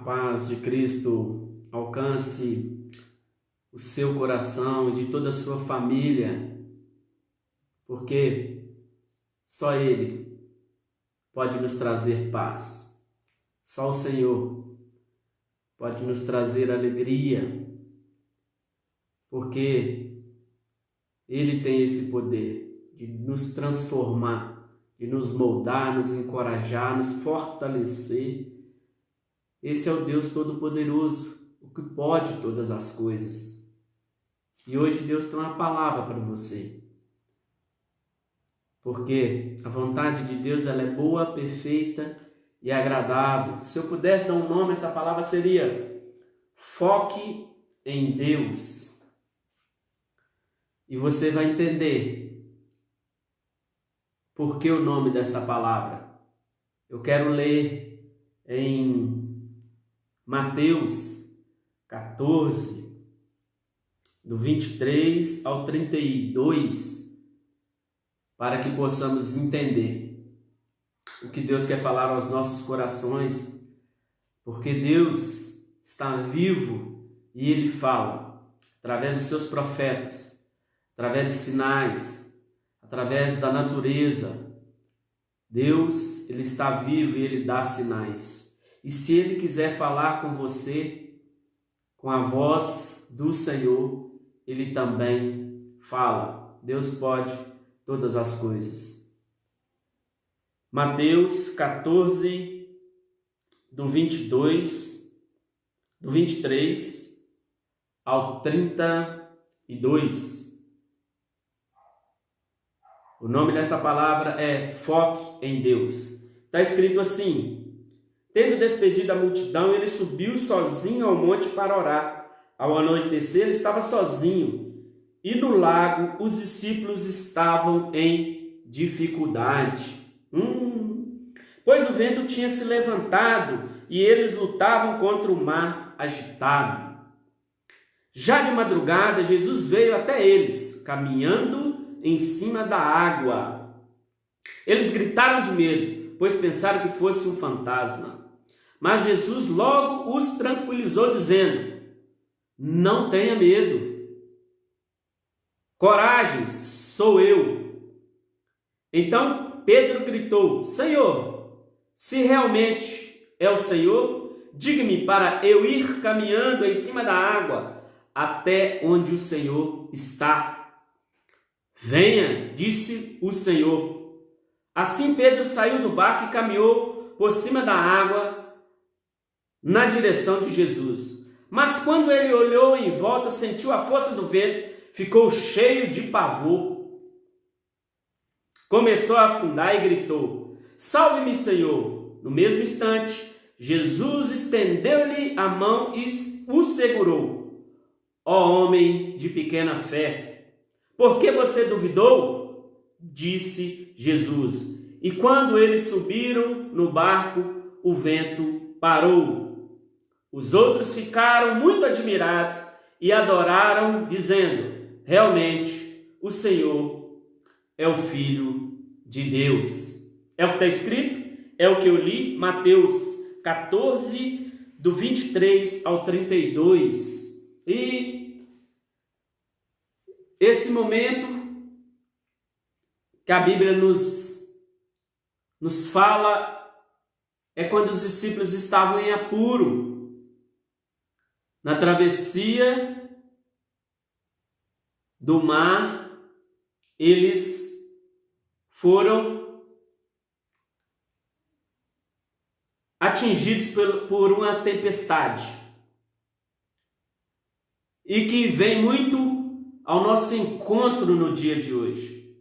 paz de Cristo alcance o seu coração e de toda a sua família, porque só Ele pode nos trazer paz. Só o Senhor pode nos trazer alegria, porque Ele tem esse poder de nos transformar, de nos moldar, nos encorajar, nos fortalecer. Esse é o Deus Todo-Poderoso, o que pode todas as coisas. E hoje Deus tem uma palavra para você. Porque a vontade de Deus ela é boa, perfeita e agradável. Se eu pudesse dar um nome, essa palavra seria foque em Deus. E você vai entender por que o nome dessa palavra. Eu quero ler em Mateus 14, do 23 ao 32, para que possamos entender o que Deus quer falar aos nossos corações, porque Deus está vivo e Ele fala através dos seus profetas, através de sinais, através da natureza. Deus, Ele está vivo e Ele dá sinais. E se Ele quiser falar com você, com a voz do Senhor, Ele também fala. Deus pode todas as coisas. Mateus 14, do 23 ao 32. O nome dessa palavra é foque em Deus. Está escrito assim: tendo despedido a multidão, ele subiu sozinho ao monte para orar. Ao anoitecer, ele estava sozinho. E no lago, os discípulos estavam em dificuldade. Pois o vento tinha se levantado e eles lutavam contra o mar agitado. Já de madrugada, Jesus veio até eles, caminhando em cima da água. Eles gritaram de medo, pois pensaram que fosse um fantasma. Mas Jesus logo os tranquilizou, dizendo: não tenha medo. Coragem, sou eu. Então Pedro gritou: Senhor, se realmente é o Senhor, diga-me para eu ir caminhando em cima da água até onde o Senhor está. Venha, disse o Senhor. Assim Pedro saiu do barco e caminhou por cima da água na direção de Jesus. Mas quando ele olhou em volta, sentiu a força do vento, ficou cheio de pavor. Começou a afundar e gritou: Salve-me, Senhor! No mesmo instante, Jesus estendeu-lhe a mão e o segurou. Ó homem de pequena fé, por que você duvidou? Disse Jesus. E quando eles subiram no barco, o vento parou. Os outros ficaram muito admirados e adoraram, dizendo: realmente, o Senhor é o Filho de Deus. É o que está escrito, é o que eu li, Mateus 14, do 23 ao 32. E esse momento que a Bíblia nos fala é quando os discípulos estavam em apuro, na travessia do mar. Eles foram atingidos por uma tempestade, e que vem muito ao nosso encontro no dia de hoje.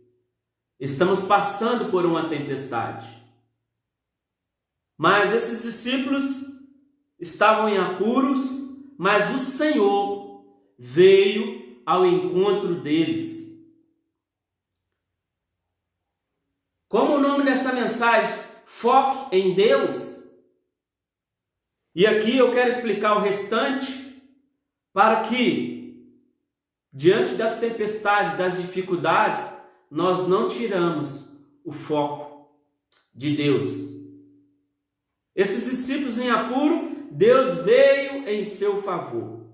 Estamos passando por uma tempestade, mas esses discípulos estavam em apuros, mas o Senhor veio ao encontro deles. Como o nome dessa mensagem, foque em Deus. E aqui eu quero explicar o restante para que, diante das tempestades, das dificuldades, nós não tiramos o foco de Deus. Esses discípulos em apuro Deus veio em seu favor.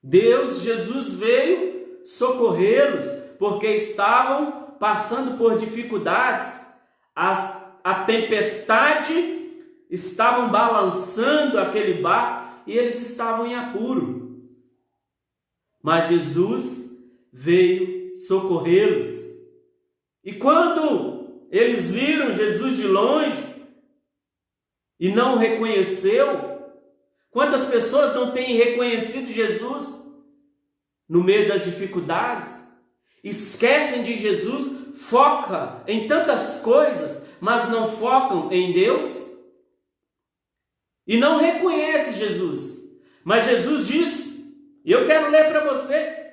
Jesus veio socorrê-los, porque estavam passando por dificuldades. A tempestade estavam balançando aquele barco e eles estavam em apuro. Mas Jesus veio socorrê-los. E quando eles viram Jesus de longe e não o reconheceu, quantas pessoas não têm reconhecido Jesus no meio das dificuldades? Esquecem de Jesus, foca em tantas coisas, mas não focam em Deus e não reconhecem Jesus. Mas Jesus disse, e eu quero ler para você: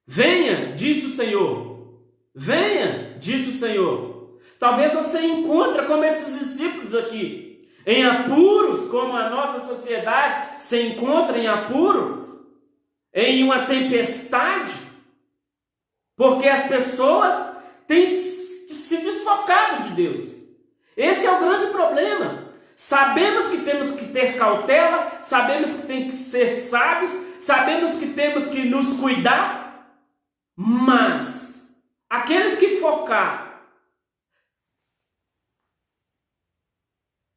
venha, disse o Senhor. Venha, disse o Senhor. Talvez você encontre como esses discípulos aqui, em apuros, como a nossa sociedade se encontra em apuro, em uma tempestade, porque as pessoas têm se desfocado de Deus. Esse é o grande problema. Sabemos que temos que ter cautela, sabemos que temos que ser sábios, sabemos que temos que nos cuidar, mas aqueles que focar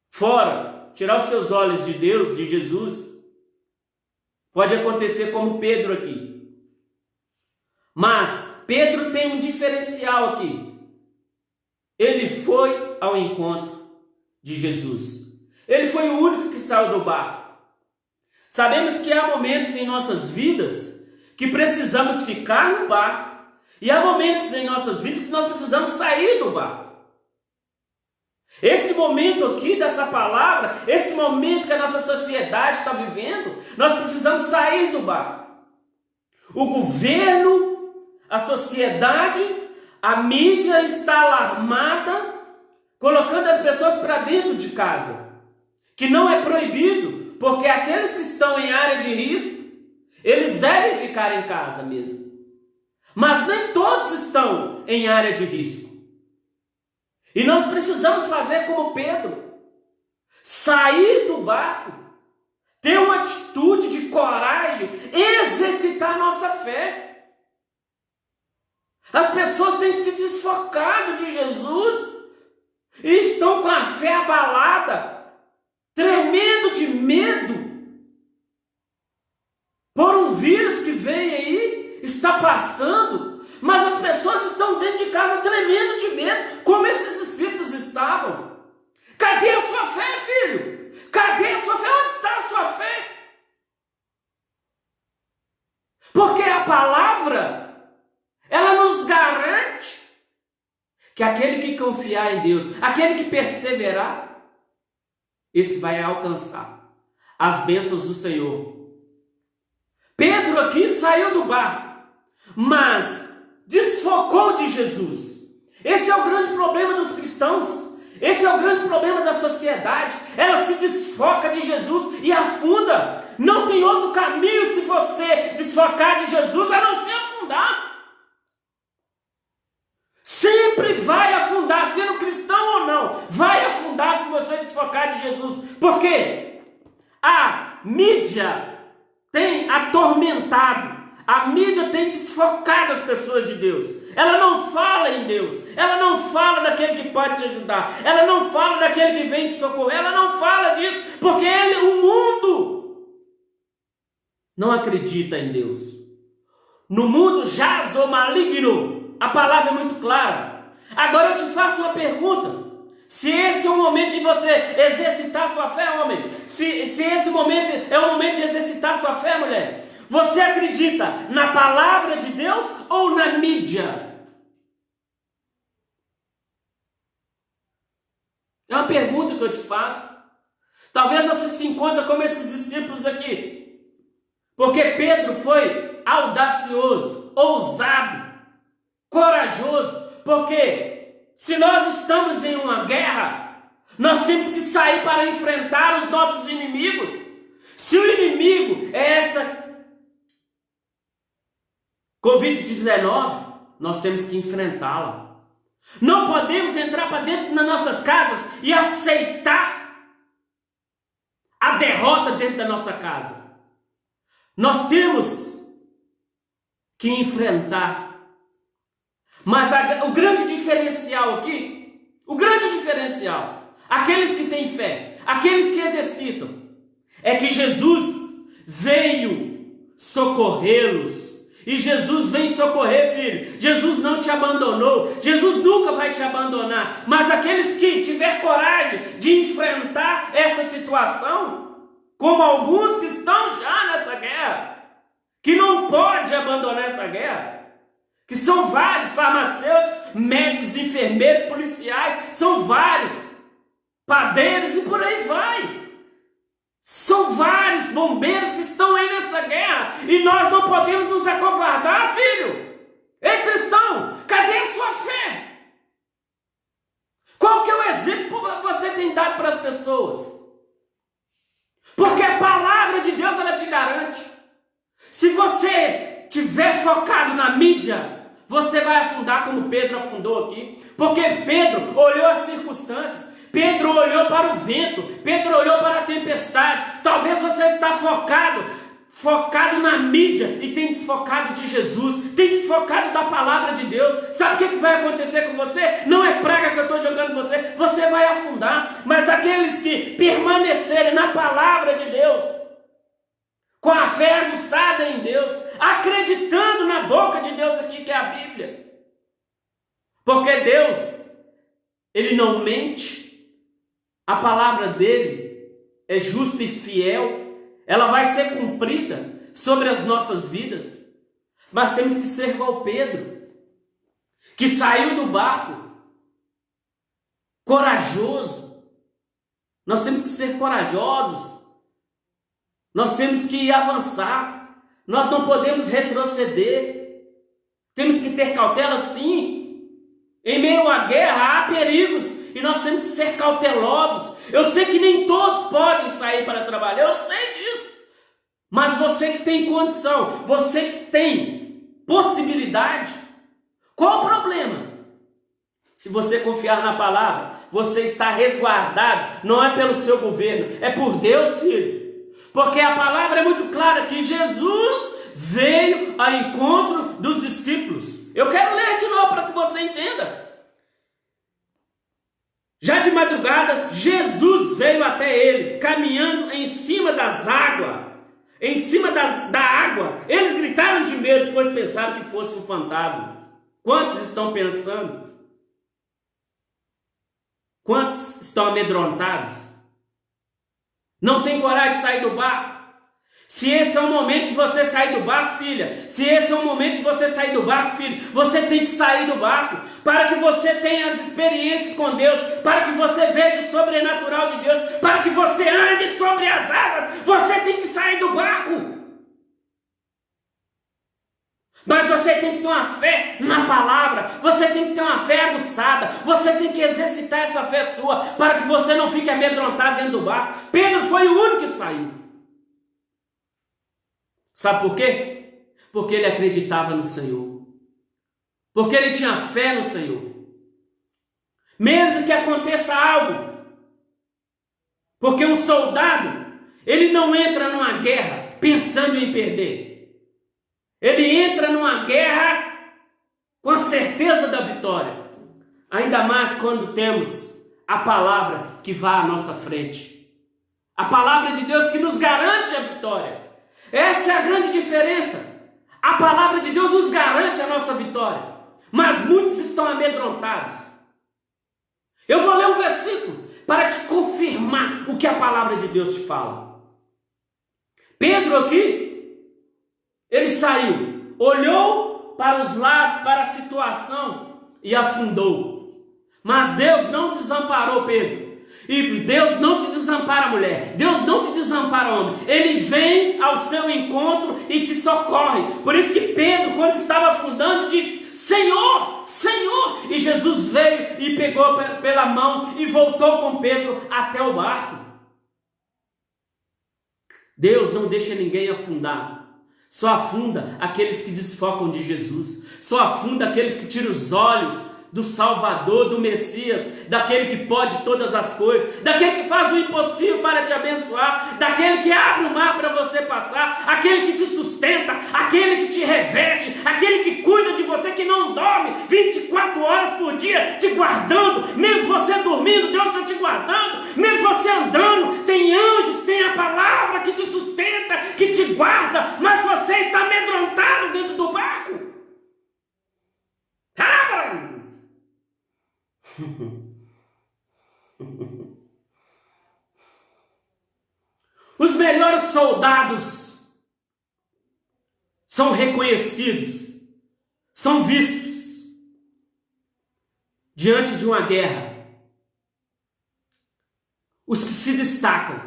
fora, tirar os seus olhos de Deus, de Jesus, pode acontecer como Pedro aqui. Mas Pedro tem um diferencial aqui. Ele foi ao encontro de Jesus. Ele foi o único que saiu do barco. Sabemos que há momentos em nossas vidas que precisamos ficar no barco, e há momentos em nossas vidas que nós precisamos sair do barco. Esse momento aqui dessa palavra, esse momento que a nossa sociedade está vivendo, nós precisamos sair do barco. O governo, a sociedade, a mídia está alarmada, colocando as pessoas para dentro de casa, que não é proibido, porque aqueles que estão em área de risco, eles devem ficar em casa mesmo. Mas nem todos estão em área de risco. E nós precisamos fazer como Pedro, sair do barco, ter uma atitude de coragem, exercitar nossa fé. As pessoas têm se desfocado de Jesus e estão com a fé abalada, tremendo de medo por um vírus que vem aí, está passando, mas as pessoas estão dentro de casa tremendo de medo, como esses discípulos estavam. Cadê a sua fé, filho? Cadê a sua fé? Onde está a sua fé? Porque a palavra, ela nos garante que aquele que confiar em Deus, aquele que perseverar, esse vai alcançar as bênçãos do Senhor. Pedro aqui saiu do barco, mas desfocou de Jesus. Esse é o grande problema dos cristãos. Esse é o grande problema da sociedade. Ela se desfoca de Jesus e afunda. Não tem outro caminho se você desfocar de Jesus a não ser afundar. Sempre vai afundar, sendo cristão ou não. Vai afundar se você desfocar de Jesus. Por quê? A mídia tem atormentado. A mídia tem desfocado as pessoas de Deus. Ela não fala em Deus. Ela não fala daquele que pode te ajudar. Ela não fala daquele que vem te socorrer. Ela não fala disso porque o mundo não acredita em Deus. No mundo jaz o maligno. A palavra é muito clara. Agora eu te faço uma pergunta. Se esse é o momento de você exercitar sua fé, homem. Se esse momento é o momento de exercitar sua fé, mulher. Você acredita na palavra de Deus ou na mídia? É uma pergunta que eu te faço. Talvez você se encontre como esses discípulos aqui. Porque Pedro foi audacioso, ousado, corajoso. Porque se nós estamos em uma guerra, nós temos que sair para enfrentar os nossos inimigos. Se o inimigo é essa Covid-19, nós temos que enfrentá-la. Não podemos entrar para dentro das nossas casas e aceitar resolva dentro da nossa casa. Nós temos que enfrentar. Mas o grande diferencial aqui, aqueles que têm fé, aqueles que exercitam, é que Jesus veio socorrê-los. E Jesus vem socorrer, filho. Jesus não te abandonou. Jesus nunca vai te abandonar. Mas aqueles que tiver coragem de enfrentar essa situação, como alguns que estão já nessa guerra, que não pode abandonar essa guerra, que são vários farmacêuticos, médicos, enfermeiros, policiais, são vários padeiros e por aí vai. São vários bombeiros que estão aí nessa guerra e nós não podemos nos acovardar, filho. Ei, cristão, cadê a sua fé? Qual que é o exemplo que você tem dado para as pessoas? Porque a palavra de Deus, ela te garante. Se você estiver focado na mídia, você vai afundar como Pedro afundou aqui. Porque Pedro olhou as circunstâncias. Pedro olhou para o vento, Pedro olhou para a tempestade. Talvez você está focado na mídia e tem desfocado de Jesus, tem desfocado da palavra de Deus. Sabe o que vai acontecer com você? Não é praga que eu estou jogando em você, você vai afundar. Mas aqueles que permanecerem na palavra de Deus, com a fé aguçada em Deus, acreditando na boca de Deus aqui, que é a Bíblia. Porque Deus, Ele não mente. A palavra dele é justa e fiel, ela vai ser cumprida sobre as nossas vidas. Mas temos que ser igual Pedro, que saiu do barco, corajoso. Nós temos que ser corajosos, nós temos que avançar, nós não podemos retroceder, temos que ter cautela sim. Em meio à guerra há perigos, e nós temos que ser cautelosos. Eu sei que nem todos podem sair para trabalhar, eu sei disso. Mas você que tem condição, você que tem possibilidade, qual o problema? Se você confiar na palavra, você está resguardado, não é pelo seu governo, é por Deus, filho. Porque a palavra é muito clara que Jesus veio ao encontro dos discípulos. Eu quero ler de novo para que você entenda. Já de madrugada, Jesus veio até eles, caminhando em cima das águas, da água. Eles gritaram de medo, pois pensaram que fosse um fantasma. Quantos estão pensando? Quantos estão amedrontados? Não tem coragem de sair do barco? Se esse é o momento de você sair do barco, filha, se esse é o momento de você sair do barco, filho, você tem que sair do barco, para que você tenha as experiências com Deus, para que você veja o sobrenatural de Deus, para que você ande sobre as águas, você tem que sair do barco. Mas você tem que ter uma fé na palavra, você tem que ter uma fé aguçada, você tem que exercitar essa fé sua, para que você não fique amedrontado dentro do barco. Pedro foi o único que saiu. Sabe por quê? Porque ele acreditava no Senhor. Porque ele tinha fé no Senhor. Mesmo que aconteça algo. Porque um soldado, ele não entra numa guerra pensando em perder. Ele entra numa guerra com a certeza da vitória. Ainda mais quando temos a palavra que vai à nossa frente. A palavra de Deus que nos garante a vitória. Essa é a grande diferença. A palavra de Deus nos garante a nossa vitória. Mas muitos estão amedrontados. Eu vou ler um versículo para te confirmar o que a palavra de Deus te fala. Pedro aqui, ele saiu, olhou para os lados, para a situação e afundou. Mas Deus não desamparou Pedro. E Deus não te desampara, mulher. Deus não te desampara, homem. Ele vem ao seu encontro e te socorre. Por isso que Pedro, quando estava afundando, disse: Senhor, Senhor. E Jesus veio e pegou pela mão e voltou com Pedro até o barco. Deus não deixa ninguém afundar. Só afunda aqueles que desfocam de Jesus. Só afunda aqueles que tiram os olhos do Salvador, do Messias, daquele que pode todas as coisas, daquele que faz o impossível para te abençoar, daquele que abre o mar para você passar, aquele que te sustenta, aquele que te reveste, aquele que cuida de você, que não dorme 24 horas por dia, te guardando, mesmo você dormindo, Deus está te guardando, mesmo você andando, tem anjos, tem a palavra que te sustenta, que te guarda, mas você está amedrontado dentro do barco. Os melhores soldados são reconhecidos, são vistos diante de uma guerra. Os que se destacam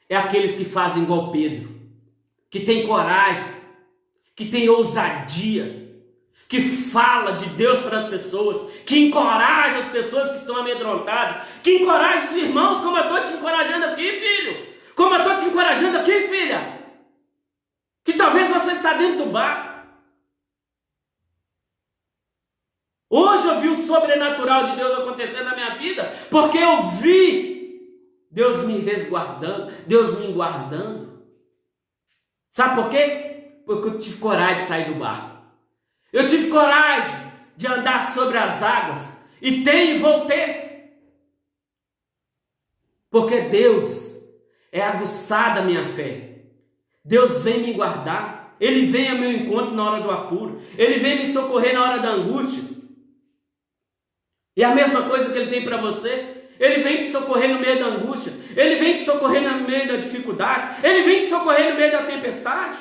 é aqueles que fazem igual Pedro, que tem coragem, que tem ousadia, que fala de Deus para as pessoas, que encoraja as pessoas que estão amedrontadas, que encoraja os irmãos, como eu estou te encorajando aqui, filho, como eu estou te encorajando aqui, filha, que talvez você está dentro do barco. Hoje eu vi o sobrenatural de Deus acontecendo na minha vida, porque eu vi Deus me resguardando, Deus me guardando. Sabe por quê? Porque eu tive coragem de sair do barco. Eu tive coragem de andar sobre as águas. E tenho e vou ter. Porque Deus é aguçada a minha fé. Deus vem me guardar. Ele vem ao meu encontro na hora do apuro. Ele vem me socorrer na hora da angústia. E a mesma coisa que Ele tem para você. Ele vem te socorrer no meio da angústia. Ele vem te socorrer no meio da dificuldade. Ele vem te socorrer no meio da tempestade.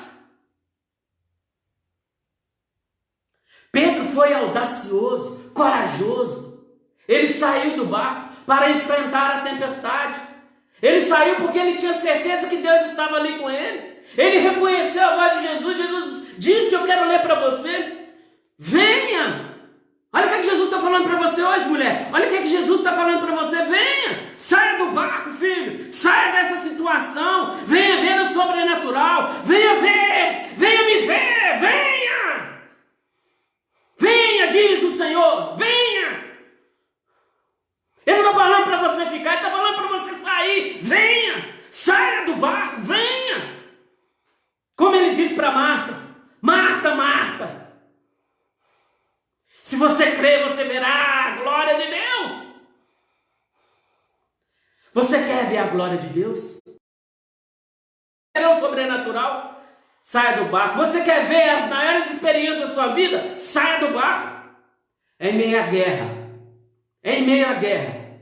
Pedro foi audacioso, corajoso. Ele saiu do barco para enfrentar a tempestade. Ele saiu porque ele tinha certeza que Deus estava ali com ele. Ele reconheceu a voz de Jesus. Jesus disse: eu quero ler para você. Venha. Olha o que Jesus está falando para você hoje, mulher. Olha o que Jesus está falando para você. Venha. Saia do barco, filho. Saia dessa situação. Venha ver o sobrenatural. Venha ver. Venha me ver. Venha. Venha, diz o Senhor, venha! Ele não está falando para você ficar, ele está falando para você sair. Venha! Saia do barco, venha! Como ele disse para Marta: Marta, Marta, se você crer, você verá a glória de Deus. Você quer ver a glória de Deus? Quer o sobrenatural? Saia do barco. Você quer ver as maiores experiências da sua vida? Saia do barco. É em meio à guerra. É em meio à guerra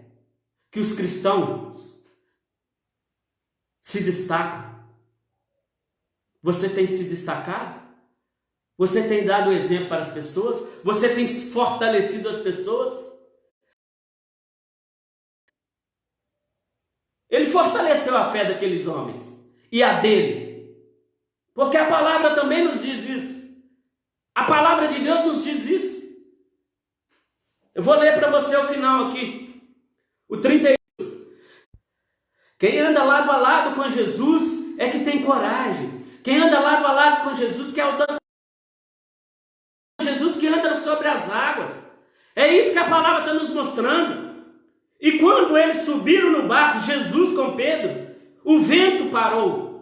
que os cristãos se destacam. Você tem se destacado? Você tem dado exemplo para as pessoas? Você tem fortalecido as pessoas? Ele fortaleceu a fé daqueles homens e a dele. Porque a palavra também nos diz isso. A palavra de Deus nos diz isso. Eu vou ler para você o final aqui. O 31. Quem anda lado a lado com Jesus é que tem coragem. Quem anda lado a lado com Jesus que é audacioso. Jesus que anda sobre as águas. É isso que a palavra está nos mostrando. E quando eles subiram no barco, Jesus com Pedro, o vento parou.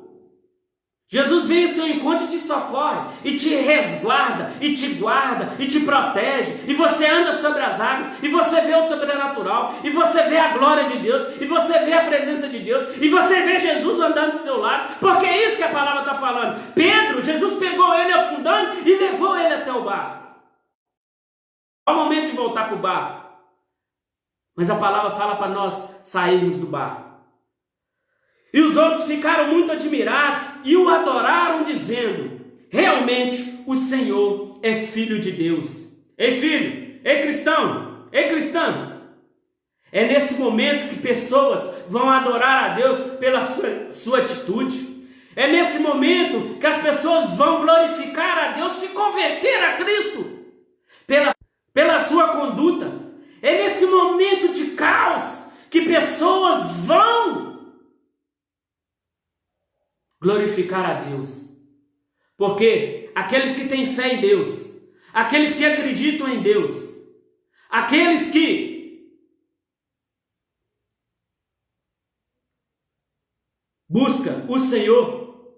Jesus vem ao seu encontro e te socorre, e te resguarda, e te guarda, e te protege, e você anda sobre as águas, e você vê o sobrenatural, e você vê a glória de Deus, e você vê a presença de Deus, e você vê Jesus andando do seu lado, porque é isso que a palavra está falando. Pedro, Jesus pegou ele afundando e levou ele até o barco. É o momento de voltar para o barco. Mas a palavra fala para nós sairmos do barco. E os outros ficaram muito admirados e o adoraram, dizendo: realmente o Senhor é Filho de Deus. Ei, filho, ei, cristão, ei, cristã. É nesse momento que pessoas vão adorar a Deus pela sua atitude. É nesse momento que as pessoas vão glorificar a Deus, se converter a Cristo pela sua conduta. É nesse momento de caos que pessoas vão glorificar a Deus. Porque aqueles que têm fé em Deus, aqueles que acreditam em Deus, Aqueles que buscam o Senhor,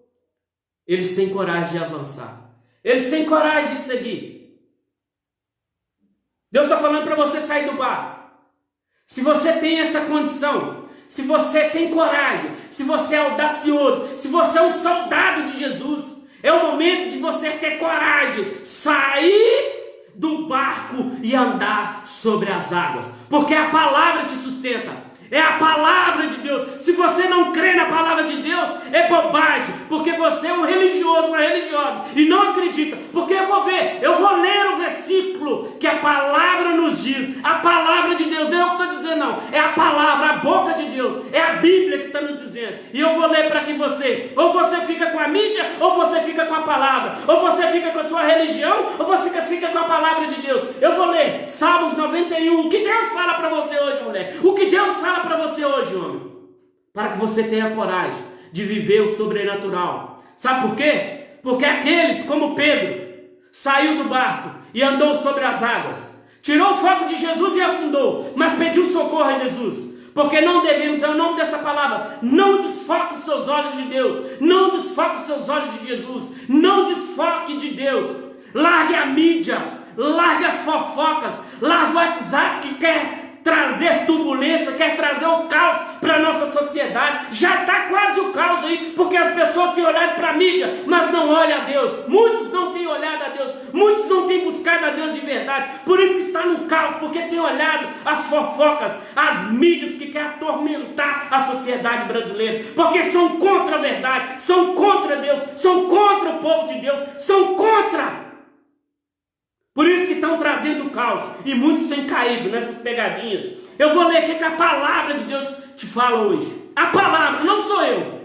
eles têm coragem de avançar. Eles têm coragem de seguir. Deus está falando para você sair do barco. Se você tem essa condição, se você tem coragem, se você é audacioso, se você é um soldado de Jesus, é o momento de você ter coragem, sair do barco e andar sobre as águas, porque a palavra te sustenta. É a palavra de Deus. Se você não crê na palavra de Deus, é bobagem, porque você é um religioso, uma religiosa, e não acredita, porque eu vou ler o versículo que a palavra nos diz, a palavra de Deus, não é o que eu estou dizendo não, é a palavra, a boca de Deus, é a Bíblia que está nos dizendo, e eu vou ler para que você, ou você fica com a mídia, ou você fica com a palavra, ou você fica com a sua religião, ou você fica com a palavra de Deus. Eu vou ler Salmos 91, o que Deus fala para você hoje, mulher, o que Deus fala para você hoje, homem, para que você tenha coragem de viver o sobrenatural. Sabe por quê? Porque aqueles como Pedro saiu do barco e andou sobre as águas, tirou o foco de Jesus e afundou, mas pediu socorro a Jesus. Porque não devemos, é o nome dessa palavra, não desfoque os seus olhos de Deus, não desfoque os seus olhos de Jesus, não desfoque de Deus. Largue a mídia, largue as fofocas, largue o WhatsApp que quer trazer turbulência, quer trazer o caos para a nossa sociedade. Já está quase o caos aí, porque as pessoas têm olhado para a mídia, mas não olham a Deus. Muitos não têm olhado a Deus, muitos não têm buscado a Deus de verdade. Por isso que está no caos, porque tem olhado as fofocas, as mídias que querem atormentar a sociedade brasileira, porque são contra a verdade, são contra Deus, são contra o povo de Deus, são contra. Por isso que estão trazendo caos. E muitos têm caído nessas pegadinhas. Eu vou ler o que a palavra de Deus te fala hoje. A palavra, não sou eu.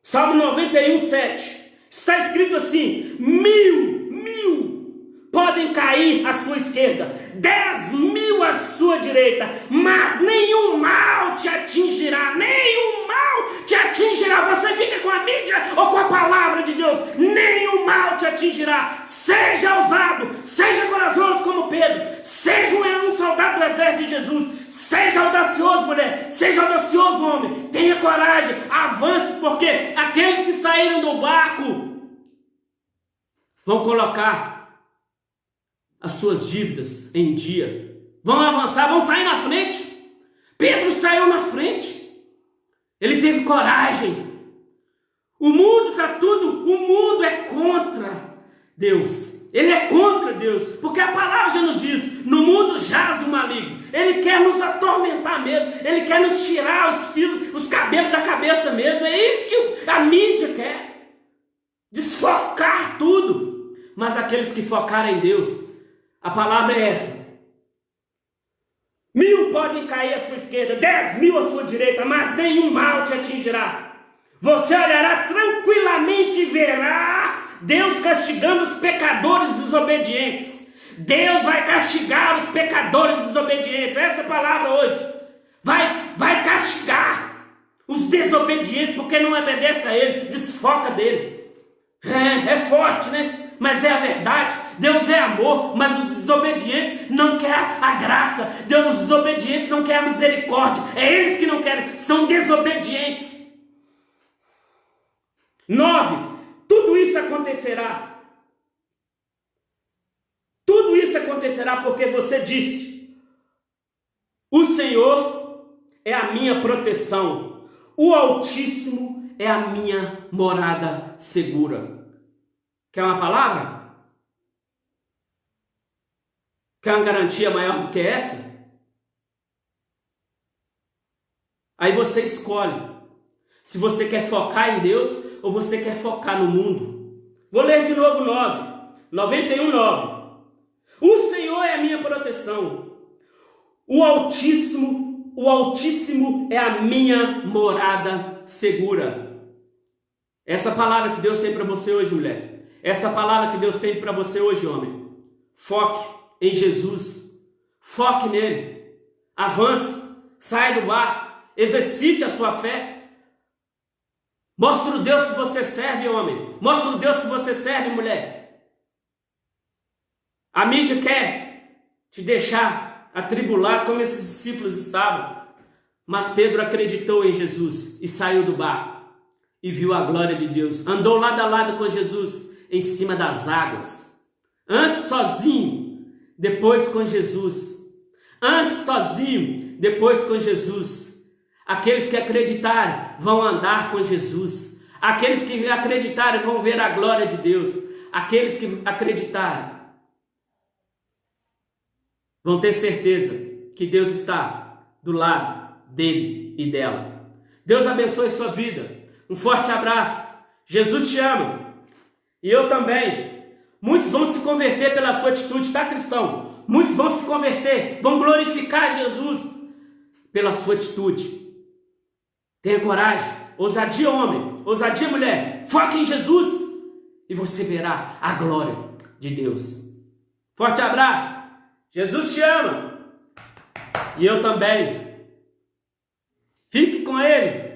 Salmo 91, 7. Está escrito assim: mil podem cair à sua esquerda, 10.000 à sua direita, mas nenhum mal te atingirá. Nenhum mal te atingirá. Você fica com a mídia ou com a palavra de Deus? Nenhum mal te atingirá. Seja ousado, seja corajoso como Pedro, seja um soldado do exército de Jesus, seja audacioso, mulher, seja audacioso, homem, tenha coragem, avance, porque aqueles que saíram do barco vão colocar as suas dívidas em dia, vão avançar, vão sair na frente. Pedro saiu na frente, ele teve coragem. O mundo é contra Deus, ele é contra Deus, porque a palavra já nos diz: no mundo jaz o maligno. Ele quer nos atormentar mesmo, ele quer nos tirar os fios, os cabelos da cabeça mesmo. É isso que a mídia quer, desfocar tudo. Mas aqueles que focarem em Deus, a palavra é essa: 1.000 podem cair à sua esquerda, 10.000 à sua direita, mas nenhum mal te atingirá. Você olhará tranquilamente e verá Deus castigando os pecadores desobedientes. Deus vai castigar os pecadores desobedientes. Essa é a palavra hoje. Vai castigar os desobedientes, porque não obedece a Ele, desfoca dele. É forte, né? Mas é a verdade. Deus é amor, mas os desobedientes não querem a graça. Os desobedientes não querem a misericórdia. É eles que não querem, são desobedientes. 9. Tudo isso acontecerá. Tudo isso acontecerá porque você disse: o Senhor é a minha proteção, o Altíssimo é a minha morada segura. Quer uma palavra? Quer uma garantia maior do que essa? Aí você escolhe se você quer focar em Deus ou você quer focar no mundo. Vou ler de novo 91, 9. O Senhor é a minha proteção, o Altíssimo é a minha morada segura. Essa palavra que Deus tem para você hoje, mulher. Essa palavra que Deus tem para você hoje, homem. Foque em Jesus. Foque nele. Avance. Saia do barco. Exercite a sua fé. Mostre o Deus que você serve, homem. Mostre o Deus que você serve, mulher. A mídia quer te deixar atribulado como esses discípulos estavam. Mas Pedro acreditou em Jesus e saiu do barco e viu a glória de Deus. Andou lado a lado com Jesus em cima das águas. Antes sozinho, depois com Jesus. Antes sozinho, depois com Jesus. Aqueles que acreditarem vão andar com Jesus. Aqueles que acreditarem vão ver a glória de Deus. Aqueles que acreditarem vão ter certeza que Deus está do lado dele e dela. Deus abençoe sua vida. Um forte abraço. Jesus te ama. E eu também. Muitos vão se converter pela sua atitude, tá, cristão? Muitos vão se converter, vão glorificar Jesus pela sua atitude. Tenha coragem. Ousadia, homem. Ousadia, mulher. Foque em Jesus e você verá a glória de Deus. Forte abraço. Jesus te ama. E eu também. Fique com Ele.